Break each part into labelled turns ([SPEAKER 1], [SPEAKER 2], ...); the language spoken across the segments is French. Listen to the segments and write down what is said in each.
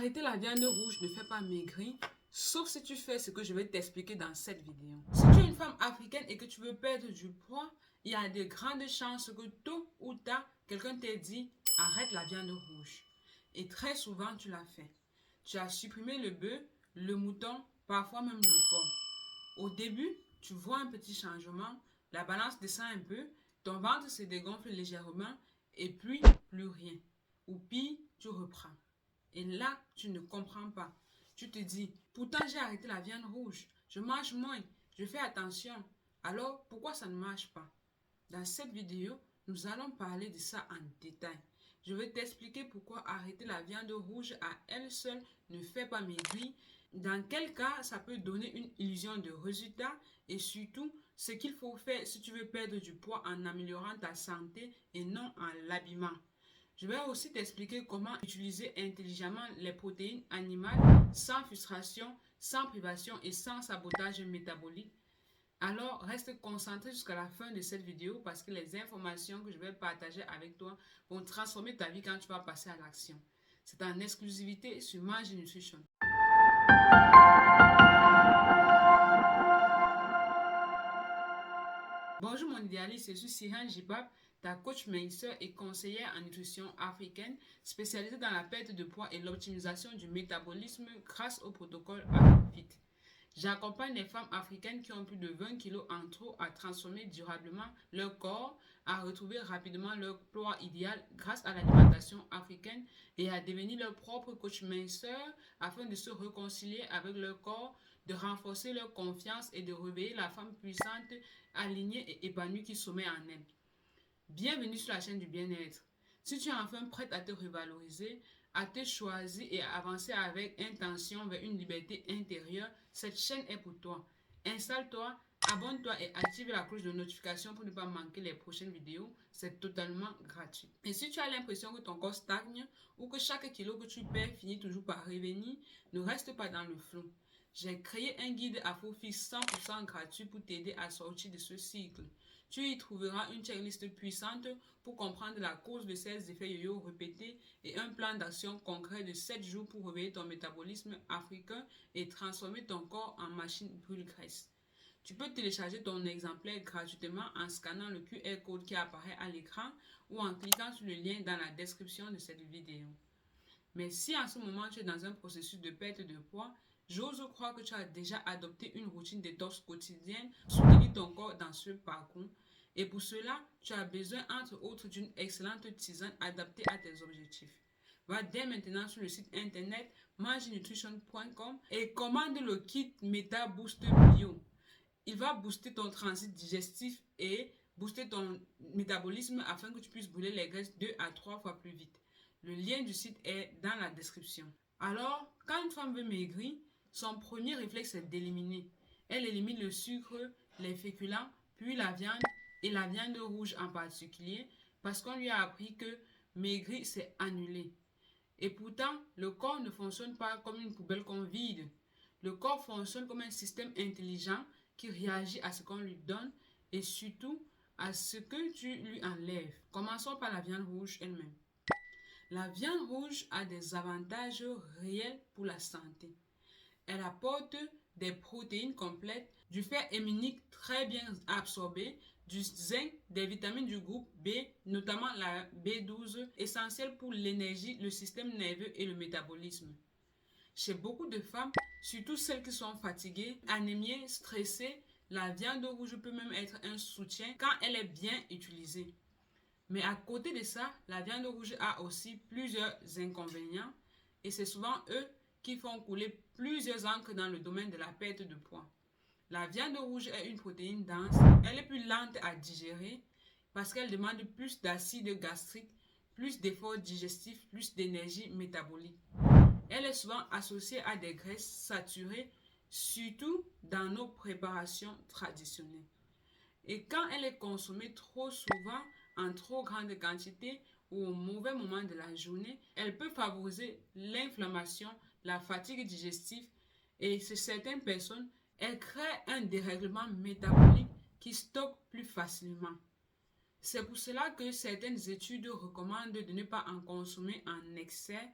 [SPEAKER 1] Arrêter la viande rouge ne fait pas maigrir, sauf si tu fais ce que je vais t'expliquer dans cette vidéo. Si tu es une femme africaine et que tu veux perdre du poids, il y a de grandes chances que tôt ou tard, quelqu'un t'ait dit « arrête la viande rouge ». Et très souvent, tu l'as fait. Tu as supprimé le bœuf, le mouton, parfois même le porc. Au début, tu vois un petit changement, la balance descend un peu, ton ventre se dégonfle légèrement et puis plus rien. Ou pire, tu reprends. Et là, tu ne comprends pas. Tu te dis, pourtant j'ai arrêté la viande rouge, je mange moins, je fais attention. Alors, pourquoi ça ne marche pas? Dans cette vidéo, nous allons parler de ça en détail. Je vais t'expliquer pourquoi arrêter la viande rouge à elle seule ne fait pas maigrir, dans quel cas ça peut donner une illusion de résultat et surtout ce qu'il faut faire si tu veux perdre du poids en améliorant ta santé et non en l'habillement. Je vais aussi t'expliquer comment utiliser intelligemment les protéines animales sans frustration, sans privation et sans sabotage métabolique. Alors, reste concentré jusqu'à la fin de cette vidéo parce que les informations que je vais partager avec toi vont transformer ta vie quand tu vas passer à l'action. C'est en exclusivité sur Mange Nutrition. Bonjour mon idéaliste, je suis Sihan Jibab, ta coach minceur et conseillère en nutrition africaine spécialisée dans la perte de poids et l'optimisation du métabolisme grâce au protocole AFIT. J'accompagne les femmes africaines qui ont plus de 20 kg en trop à transformer durablement leur corps, à retrouver rapidement leur poids idéal grâce à l'alimentation africaine et à devenir leur propre coach minceur afin de se réconcilier avec leur corps, de renforcer leur confiance et de réveiller la femme puissante, alignée et épanouie qui sommeille en elle. Bienvenue sur la chaîne du bien-être. Si tu es enfin prête à te revaloriser, à te choisir et à avancer avec intention vers une liberté intérieure, cette chaîne est pour toi. Installe-toi, abonne-toi et active la cloche de notification pour ne pas manquer les prochaines vidéos. C'est totalement gratuit. Et si tu as l'impression que ton corps stagne ou que chaque kilo que tu perds finit toujours par revenir, ne reste pas dans le flou. J'ai créé un guide AfroFix 100% gratuit pour t'aider à sortir de ce cycle. Tu y trouveras une checklist puissante pour comprendre la cause de ces effets yo-yo répétés et un plan d'action concret de 7 jours pour réveiller ton métabolisme africain et transformer ton corps en machine brûle-graisse. Tu peux télécharger ton exemplaire gratuitement en scannant le QR code qui apparaît à l'écran ou en cliquant sur le lien dans la description de cette vidéo. Mais si en ce moment tu es dans un processus de perte de poids, j'ose croire que tu as déjà adopté une routine détox quotidienne pour soutenir ton corps dans ce parcours. Et pour cela, tu as besoin entre autres d'une excellente tisane adaptée à tes objectifs. Va dès maintenant sur le site internet mangenutrition.com et commande le kit Meta Boost Bio. Il va booster ton transit digestif et booster ton métabolisme afin que tu puisses brûler les graisses 2 à 3 fois plus vite. Le lien du site est dans la description. Alors, quand une femme veut maigrir, son premier réflexe est d'éliminer. Elle élimine le sucre, les féculents, puis la viande et la viande rouge en particulier parce qu'on lui a appris que maigrir c'est annuler. Et pourtant, le corps ne fonctionne pas comme une poubelle qu'on vide. Le corps fonctionne comme un système intelligent qui réagit à ce qu'on lui donne et surtout à ce que tu lui enlèves. Commençons par la viande rouge elle-même. La viande rouge a des avantages réels pour la santé. Elle apporte des protéines complètes, du fer héminique très bien absorbé, du zinc, des vitamines du groupe B, notamment la B12, essentielle pour l'énergie, le système nerveux et le métabolisme. Chez beaucoup de femmes, surtout celles qui sont fatiguées, anémiées, stressées, la viande rouge peut même être un soutien quand elle est bien utilisée. Mais à côté de ça, la viande rouge a aussi plusieurs inconvénients et c'est souvent eux qui font couler plusieurs encres dans le domaine de la perte de poids. La viande rouge est une protéine dense, elle est plus lente à digérer parce qu'elle demande plus d'acide gastrique, plus d'efforts digestifs, plus d'énergie métabolique. Elle est souvent associée à des graisses saturées, surtout dans nos préparations traditionnelles. Et quand elle est consommée trop souvent, en trop grande quantité ou au mauvais moment de la journée, elle peut favoriser l'inflammation, la fatigue digestive et chez certaines personnes, elle crée un dérèglement métabolique qui stocke plus facilement. C'est pour cela que certaines études recommandent de ne pas en consommer en excès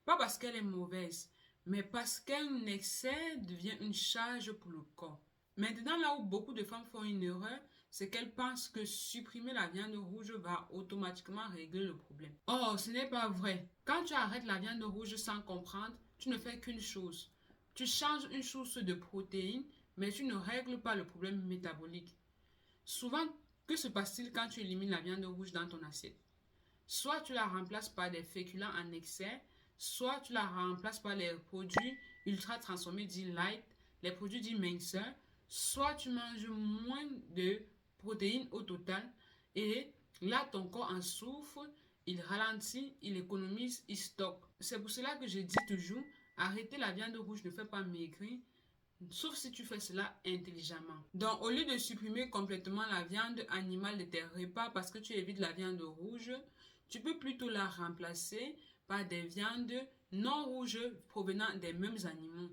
[SPEAKER 1] Pas parce qu'elle est mauvaise, mais parce qu'un excès devient une charge pour le corps. Maintenant, là où beaucoup de femmes font une erreur, c'est qu'elles pensent que supprimer la viande rouge va automatiquement régler le problème. Or, ce n'est pas vrai. Quand tu arrêtes la viande rouge sans comprendre, tu ne fais qu'une chose. Tu changes une source de protéines, mais tu ne règles pas le problème métabolique. Souvent, que se passe-t-il quand tu élimines la viande rouge dans ton assiette? Soit tu la remplaces par des féculents en excès, soit tu la remplaces par les produits ultra transformés dits light, les produits dits minceurs, soit tu manges moins de protéines au total et là ton corps en souffre, il ralentit, il économise, il stocke. C'est pour cela que je dis toujours, arrêter la viande rouge ne fait pas maigrir, sauf si tu fais cela intelligemment. Donc, au lieu de supprimer complètement la viande animale de tes repas parce que tu évites la viande rouge, tu peux plutôt la remplacer par des viandes non rouges provenant des mêmes animaux.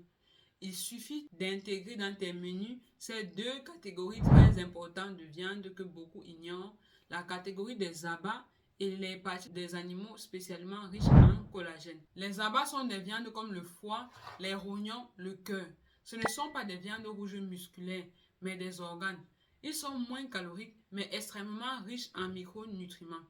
[SPEAKER 1] Il suffit d'intégrer dans tes menus ces deux catégories très importantes de viande que beaucoup ignorent, la catégorie des abats et les parties des animaux spécialement riches en collagène. Les abats sont des viandes comme le foie, les rognons, le cœur. Ce ne sont pas des viandes rouges musculaires, mais des organes. Ils sont moins caloriques, mais extrêmement riches en micronutriments.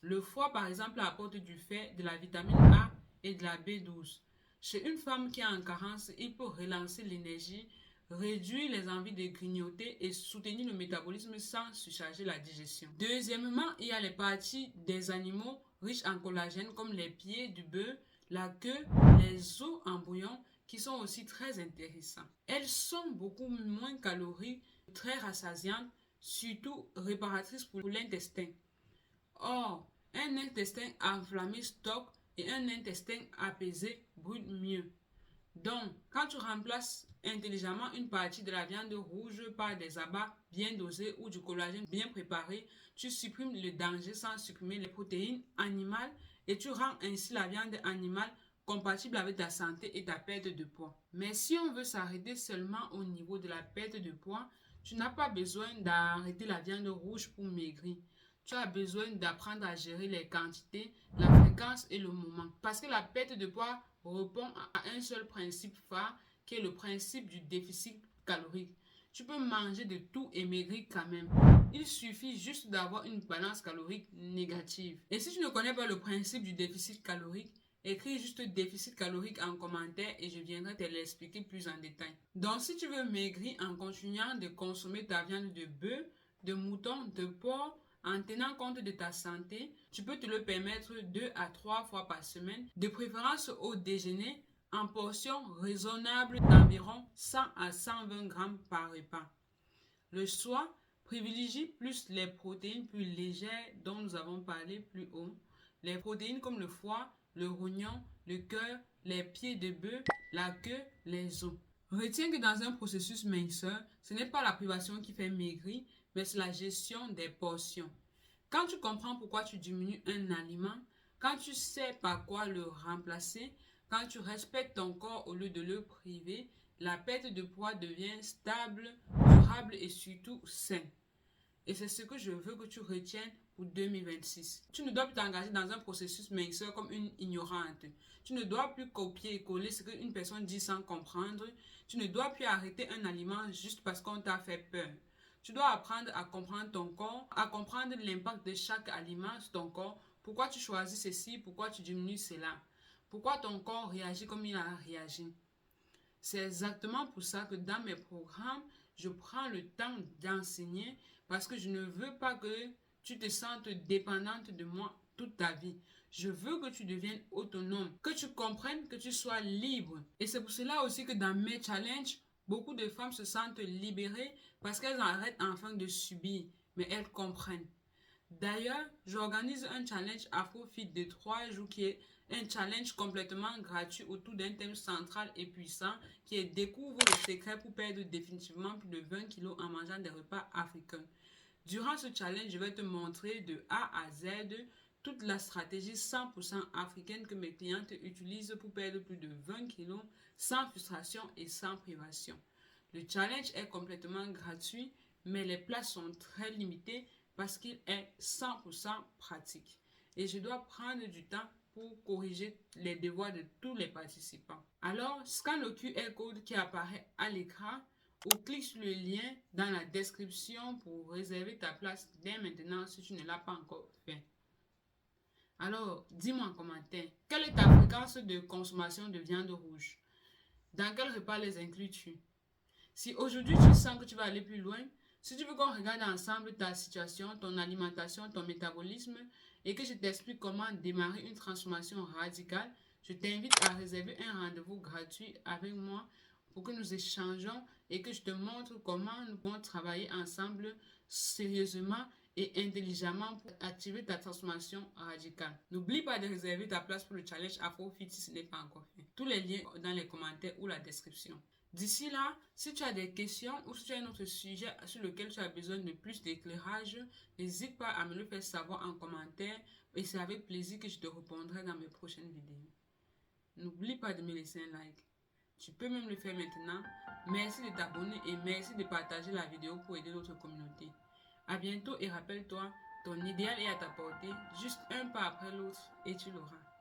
[SPEAKER 1] Le foie, par exemple, apporte du fer, de la vitamine A et de la B12. Chez une femme qui est en carence, il peut relancer l'énergie, réduire les envies de grignoter et soutenir le métabolisme sans surcharger la digestion. Deuxièmement, il y a les parties des animaux riches en collagène comme les pieds du bœuf, la queue, les os en bouillon qui sont aussi très intéressants. Elles sont beaucoup moins caloriques, très rassasiantes, surtout réparatrices pour l'intestin. Or, un intestin enflammé stocke et un intestin apaisé brûle mieux. Donc, quand tu remplaces intelligemment une partie de la viande rouge par des abats bien dosés ou du collagène bien préparé, tu supprimes le danger sans supprimer les protéines animales et tu rends ainsi la viande animale compatible avec ta santé et ta perte de poids. Mais si on veut s'arrêter seulement au niveau de la perte de poids, tu n'as pas besoin d'arrêter la viande rouge pour maigrir. Tu as besoin d'apprendre à gérer les quantités, la fréquence et le moment. Parce que la perte de poids répond à un seul principe phare qui est le principe du déficit calorique. Tu peux manger de tout et maigrir quand même. Il suffit juste d'avoir une balance calorique négative. Et si tu ne connais pas le principe du déficit calorique, écris juste déficit calorique en commentaire et je viendrai te l'expliquer plus en détail. Donc si tu veux maigrir en continuant de consommer ta viande de bœuf, de mouton, de porc, en tenant compte de ta santé, tu peux te le permettre 2 à 3 fois par semaine, de préférence au déjeuner, en portions raisonnables d'environ 100 à 120 grammes par repas. Le soir, privilégie plus les protéines plus légères dont nous avons parlé plus haut. Les protéines comme le foie, le rognon, le cœur, les pieds de bœuf, la queue, les os. Retiens que dans un processus minceur, ce n'est pas la privation qui fait maigrir, mais c'est la gestion des portions. Quand tu comprends pourquoi tu diminues un aliment, quand tu sais par quoi le remplacer, quand tu respectes ton corps au lieu de le priver, la perte de poids devient stable, durable et surtout saine. Et c'est ce que je veux que tu retiennes pour 2026. Tu ne dois plus t'engager dans un processus minceur comme une ignorante. Tu ne dois plus copier et coller ce qu'une personne dit sans comprendre. Tu ne dois plus arrêter un aliment juste parce qu'on t'a fait peur. Tu dois apprendre à comprendre ton corps, à comprendre l'impact de chaque aliment sur ton corps. Pourquoi tu choisis ceci, pourquoi tu diminues cela. Pourquoi ton corps réagit comme il a réagi. C'est exactement pour ça que dans mes programmes, je prends le temps d'enseigner parce que je ne veux pas que tu te sentes dépendante de moi toute ta vie. Je veux que tu deviennes autonome, que tu comprennes, que tu sois libre. Et c'est pour cela aussi que dans mes challenges, beaucoup de femmes se sentent libérées parce qu'elles arrêtent enfin de subir, mais elles comprennent. D'ailleurs, j'organise un challenge AfroFit de 3 jours qui est un challenge complètement gratuit autour d'un thème central et puissant qui est découvre le secret pour perdre définitivement plus de 20 kilos en mangeant des repas africains. Durant ce challenge, je vais te montrer de A à Z toute la stratégie 100% africaine que mes clientes utilisent pour perdre plus de 20 kilos sans frustration et sans privation. Le challenge est complètement gratuit, mais les places sont très limitées parce qu'il est 100% pratique. Et je dois prendre du temps pour corriger les devoirs de tous les participants. Alors, scanne le QR code qui apparaît à l'écran ou clique sur le lien dans la description pour réserver ta place dès maintenant si tu ne l'as pas encore fait. Alors, dis-moi en commentaire, quelle est ta fréquence de consommation de viande rouge? Dans quel repas les inclus-tu? Si aujourd'hui tu sens que tu vas aller plus loin, si tu veux qu'on regarde ensemble ta situation, ton alimentation, ton métabolisme et que je t'explique comment démarrer une transformation radicale, je t'invite à réserver un rendez-vous gratuit avec moi pour que nous échangeons et que je te montre comment nous pouvons travailler ensemble sérieusement et intelligemment pour activer ta transformation radicale. N'oublie pas de réserver ta place pour le challenge AfroFit si ce n'est pas encore fait. Tous les liens dans les commentaires ou la description. D'ici là, si tu as des questions ou si tu as un autre sujet sur lequel tu as besoin de plus d'éclairage, n'hésite pas à me le faire savoir en commentaire et c'est avec plaisir que je te répondrai dans mes prochaines vidéos. N'oublie pas de me laisser un like. Tu peux même le faire maintenant. Merci de t'abonner et merci de partager la vidéo pour aider notre communauté. À bientôt et rappelle-toi, ton idéal est à ta portée, juste un pas après l'autre et tu l'auras.